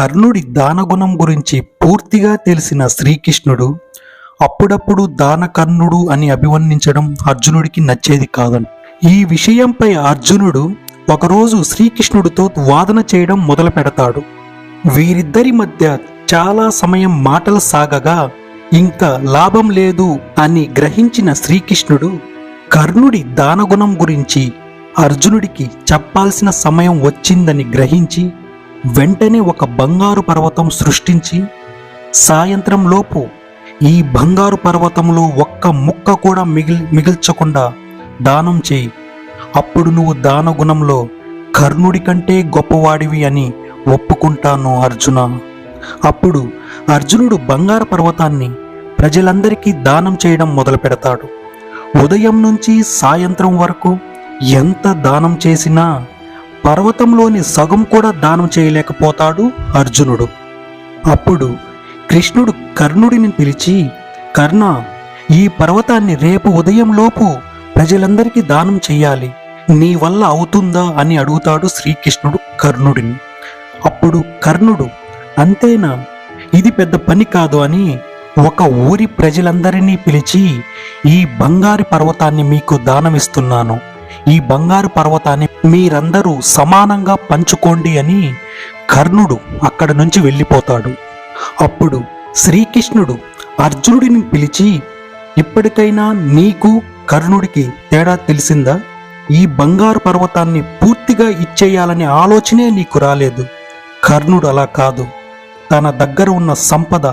కర్ణుడి దానగుణం గురించి పూర్తిగా తెలిసిన శ్రీకృష్ణుడు అప్పుడప్పుడు దానకర్ణుడు అని అభివర్ణించడం అర్జునుడికి నచ్చేది కాదంట. ఈ విషయంపై అర్జునుడు ఒకరోజు శ్రీకృష్ణుడితో వాదన చేయడం మొదలు పెడతాడు. వీరిద్దరి మధ్య చాలా సమయం మాటలు సాగగా ఇంకా లాభం లేదు అని గ్రహించిన శ్రీకృష్ణుడు కర్ణుడి దానగుణం గురించి అర్జునుడికి చెప్పాల్సిన సమయం వచ్చిందని గ్రహించి వెంటనే ఒక బంగారు పర్వతం సృష్టించి సాయంత్రం లోపు ఈ బంగారు పర్వతంలో ఒక్క ముక్క కూడా మిగిల్చకుండా దానం చేయి. అప్పుడు నువ్వు దానగుణంలో కర్ణుడి కంటే గొప్పవాడివి అని ఒప్పుకుంటాను అర్జున. అప్పుడు అర్జునుడు బంగారు పర్వతాన్ని ప్రజలందరికీ దానం చేయడం మొదలు పెడతాడు. ఉదయం నుంచి సాయంత్రం వరకు ఎంత దానం చేసినా పర్వతంలోని సగం కూడా దానం చేయలేకపోతాడు అర్జునుడు. అప్పుడు కృష్ణుడు కర్ణుడిని పిలిచి, కర్ణ, ఈ పర్వతాన్ని రేపు ఉదయంలోపు ప్రజలందరికీ దానం చెయ్యాలి, నీ వల్ల అవుతుందా అని అడుగుతాడు శ్రీకృష్ణుడు కర్ణుడిని. అప్పుడు కర్ణుడు, అంతేనా, ఇది పెద్ద పని కాదు అని ఒక ఊరి ప్రజలందరినీ పిలిచి, ఈ బంగారు పర్వతాన్ని మీకు దానమిస్తున్నాను, ఈ బంగారు పర్వతాన్ని మీరందరూ సమానంగా పంచుకోండి అని కర్ణుడు అక్కడి నుంచి వెళ్ళిపోతాడు. అప్పుడు శ్రీకృష్ణుడు అర్జునుడిని పిలిచి, ఇప్పటికైనా నీకు కర్ణుడికి తేడా తెలిసిందా? ఈ బంగారు పర్వతాన్ని పూర్తిగా ఇచ్చేయాలనే ఆలోచనే నీకు రాలేదు. కర్ణుడు అలా కాదు, తన దగ్గర ఉన్న సంపద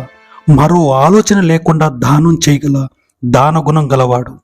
మరో ఆలోచన లేకుండా దానం చేయగల దానగుణం గలవాడు.